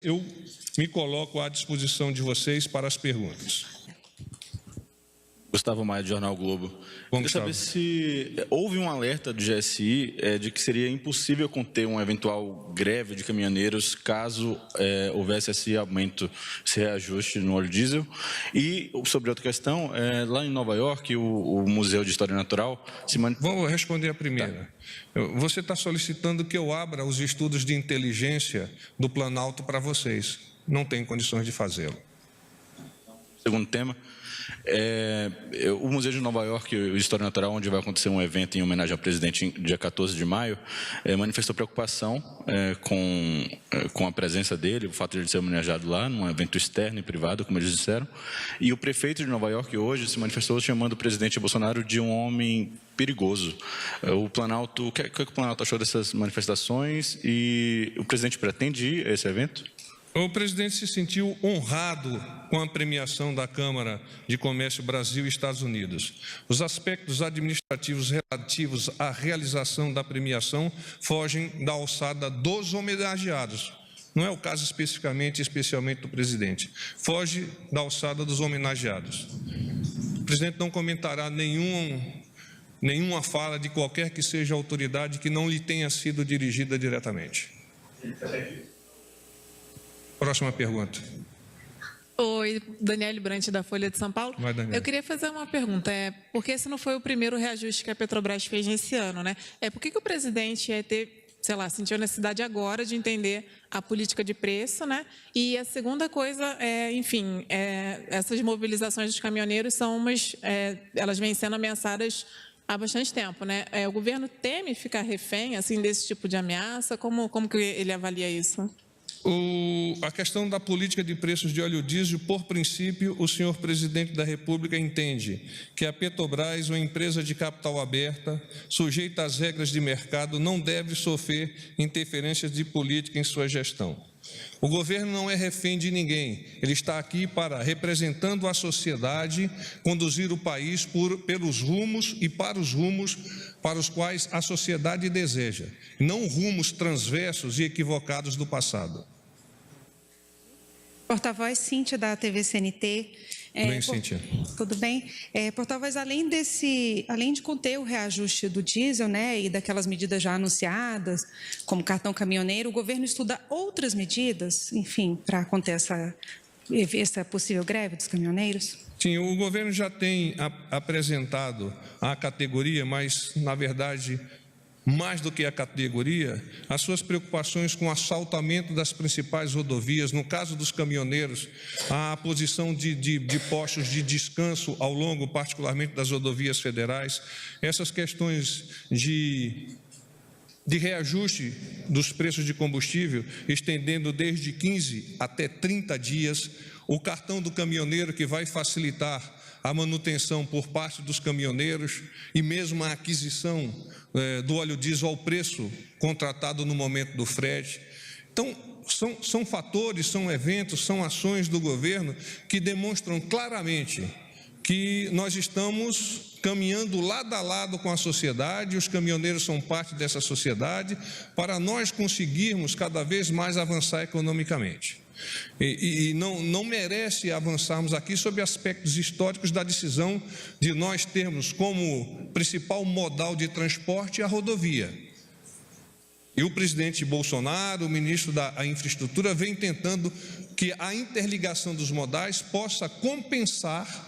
Eu me coloco à disposição de vocês para as perguntas. Gustavo Maia, do Jornal Globo. Bom, Queria saber se houve um alerta do GSI de que seria impossível conter uma eventual greve de caminhoneiros caso houvesse esse aumento, esse reajuste no óleo diesel. E sobre outra questão, lá em Nova York, o Museu de História Natural se Vou responder a primeira. Tá. Você está solicitando que eu abra os estudos de inteligência do Planalto para vocês. Não tenho condições de fazê-lo. Segundo tema. O Museu de Nova York, o História Natural, onde vai acontecer um evento em homenagem ao presidente dia 14 de maio, manifestou preocupação com a presença dele, o fato de ele ser homenageado lá, num evento externo e privado, como eles disseram. E o prefeito de Nova York hoje se manifestou chamando o presidente Bolsonaro de um homem perigoso. O que o Planalto achou dessas manifestações e o presidente pretende ir a esse evento? O presidente se sentiu honrado com a premiação da Câmara de Comércio Brasil e Estados Unidos. Os aspectos administrativos relativos à realização da premiação fogem da alçada dos homenageados. Não é o caso especificamente do presidente. Foge da alçada dos homenageados. O presidente não comentará nenhuma fala de qualquer que seja a autoridade que não lhe tenha sido dirigida diretamente. Próxima pergunta. Oi, Daniele Brant, da Folha de São Paulo. Vai, Daniele. Eu queria fazer uma pergunta. Porque esse não foi o primeiro reajuste que a Petrobras fez nesse ano, né? Por que o presidente sentiu a necessidade agora de entender a política de preço, né? E a segunda coisa essas mobilizações dos caminhoneiros elas vêm sendo ameaçadas há bastante tempo, né? O governo teme ficar refém, assim, desse tipo de ameaça? Como que ele avalia isso? A questão da política de preços de óleo diesel, por princípio, o senhor presidente da República entende que a Petrobras, uma empresa de capital aberta, sujeita às regras de mercado, não deve sofrer interferências de política em sua gestão. O governo não é refém de ninguém, ele está aqui para, representando a sociedade, conduzir o país pelos rumos e para os rumos para os quais a sociedade deseja, não rumos transversos e equivocados do passado. Porta-voz Cíntia, da TV CNT. Bem, Cíntia. Tudo bem? Porta-voz, além de conter o reajuste do diesel, né, e daquelas medidas já anunciadas, como cartão caminhoneiro, o governo estuda outras medidas, enfim, para conter essa possível greve dos caminhoneiros? Sim, o governo já tem apresentado à categoria, mas, na verdade, mais do que a categoria, as suas preocupações com o assaltamento das principais rodovias, no caso dos caminhoneiros, a posição de postos de descanso ao longo, particularmente das rodovias federais, essas questões de reajuste dos preços de combustível, estendendo desde 15 até 30 dias, o cartão do caminhoneiro que vai facilitar a manutenção por parte dos caminhoneiros e mesmo a aquisição do óleo diesel ao preço contratado no momento do frete. Então, são fatores, são eventos, são ações do governo que demonstram claramente que nós estamos caminhando lado a lado com a sociedade, os caminhoneiros são parte dessa sociedade, para nós conseguirmos cada vez mais avançar economicamente. E não merece avançarmos aqui sobre aspectos históricos da decisão de nós termos como principal modal de transporte a rodovia. E o presidente Bolsonaro, o ministro da Infraestrutura, vem tentando que a interligação dos modais possa compensar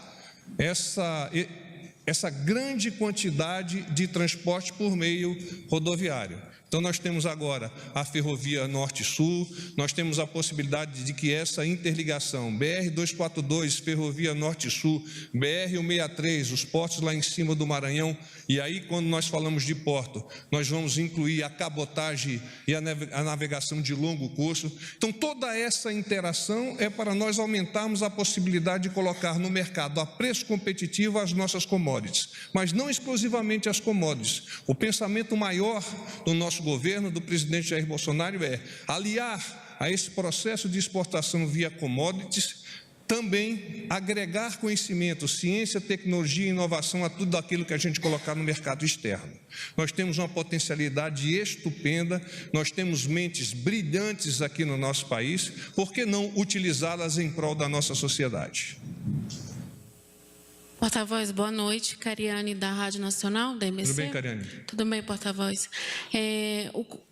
essa grande quantidade de transporte por meio rodoviário. Então, nós temos agora a ferrovia Norte-Sul, nós temos a possibilidade de que essa interligação, BR-242, ferrovia Norte-Sul, BR-163, os portos lá em cima do Maranhão, e aí, quando nós falamos de porto, nós vamos incluir a cabotagem e a navegação de longo curso. Então, toda essa interação é para nós aumentarmos a possibilidade de colocar no mercado a preço competitivo as nossas commodities, mas não exclusivamente as commodities. O pensamento maior do nosso governo, do presidente Jair Bolsonaro, é aliar a esse processo de exportação via commodities também agregar conhecimento, ciência, tecnologia e inovação a tudo aquilo que a gente colocar no mercado externo. Nós temos uma potencialidade estupenda, nós temos mentes brilhantes aqui no nosso país, por que não utilizá-las em prol da nossa sociedade? Porta-voz, boa noite. Cariane, da Rádio Nacional, da MBC. Tudo bem, Cariane? Tudo bem, porta-voz.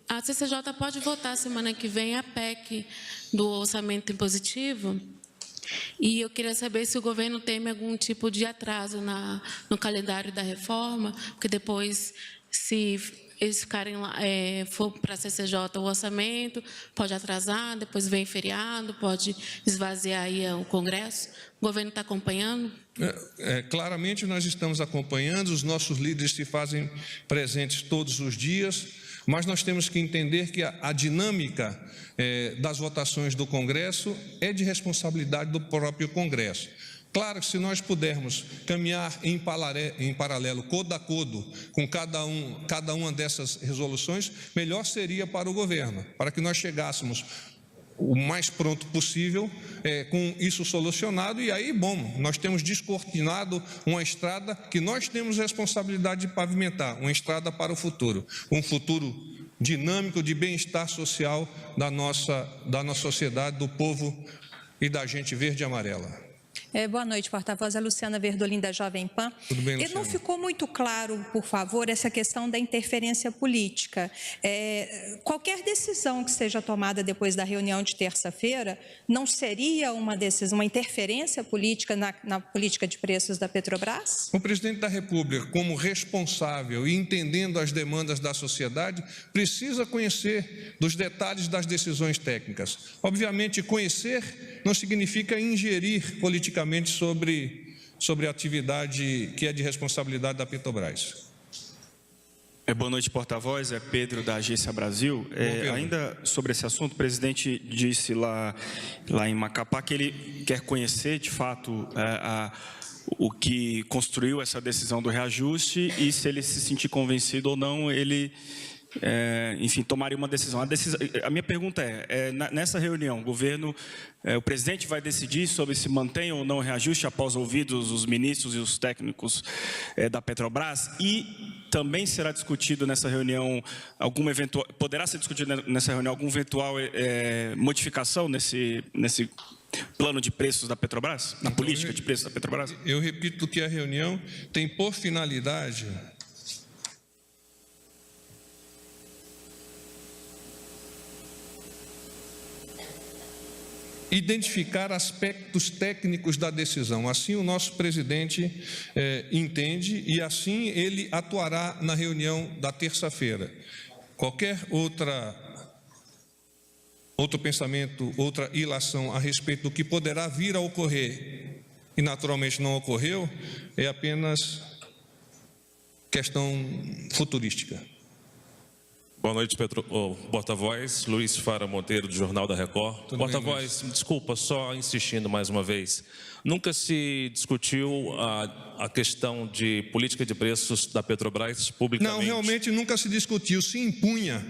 A CCJ pode votar semana que vem a PEC do orçamento impositivo? E eu queria saber se o governo teme algum tipo de atraso no calendário da reforma, porque depois, se eles ficarem lá, for para a CCJ o orçamento, pode atrasar, depois vem feriado, pode esvaziar aí o Congresso. O governo está acompanhando? Claramente nós estamos acompanhando, os nossos líderes se fazem presentes todos os dias, mas nós temos que entender que a dinâmica das votações do Congresso é de responsabilidade do próprio Congresso. Claro que se nós pudermos caminhar em paralelo, codo a codo, com cada uma dessas resoluções, melhor seria para o governo, para que nós chegássemos o mais pronto possível com isso solucionado. E aí, bom, nós temos descortinado uma estrada que nós temos responsabilidade de pavimentar, uma estrada para o futuro, um futuro dinâmico de bem-estar social da nossa sociedade, do povo e da gente verde e amarela. Boa noite, porta-voz. A Luciana Verdolim, da Jovem Pan. Tudo bem, Luciana? Não ficou muito claro, por favor, essa questão da interferência política. Qualquer decisão que seja tomada depois da reunião de terça-feira não seria uma interferência política na política de preços da Petrobras? O presidente da República, como responsável e entendendo as demandas da sociedade, precisa conhecer dos detalhes das decisões técnicas. Obviamente, conhecer não significa ingerir politicamente sobre a atividade que é de responsabilidade da Petrobras. Boa noite, porta-voz. É Pedro, da Agência Brasil. Ainda sobre esse assunto, o presidente disse lá em Macapá que ele quer conhecer, de fato, o que construiu essa decisão do reajuste e, se ele se sentir convencido ou não, ele, enfim, tomaria uma decisão. A minha pergunta nessa reunião, o presidente vai decidir sobre se mantém ou não o reajuste após ouvidos os ministros e os técnicos da Petrobras, e também será discutido nessa reunião poderá ser discutido nessa reunião alguma eventual modificação nesse plano de preços da Petrobras, na política de preços da Petrobras? Eu repito que a reunião tem por finalidade identificar aspectos técnicos da decisão. Assim o nosso presidente entende e assim ele atuará na reunião da terça-feira. Qualquer outro pensamento, outra ilação a respeito do que poderá vir a ocorrer e naturalmente não ocorreu, é apenas questão futurística. Boa noite, porta-voz. Luiz Fara Monteiro, do Jornal da Record. Porta-voz, desculpa, só insistindo mais uma vez. Nunca se discutiu a questão de política de preços da Petrobras publicamente? Não, realmente nunca se discutiu, se impunha.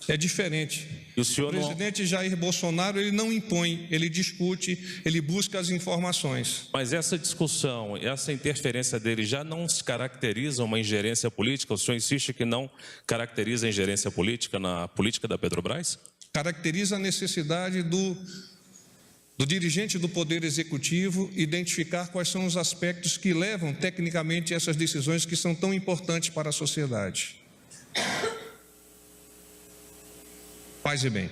É diferente. E o presidente Jair Bolsonaro, ele não impõe, ele discute, ele busca as informações. Mas essa discussão, essa interferência dele já não se caracteriza uma ingerência política? O senhor insiste que não caracteriza a ingerência política na política da Petrobras? Caracteriza a necessidade do dirigente do Poder Executivo identificar quais são os aspectos que levam tecnicamente essas decisões que são tão importantes para a sociedade. Paz e bem.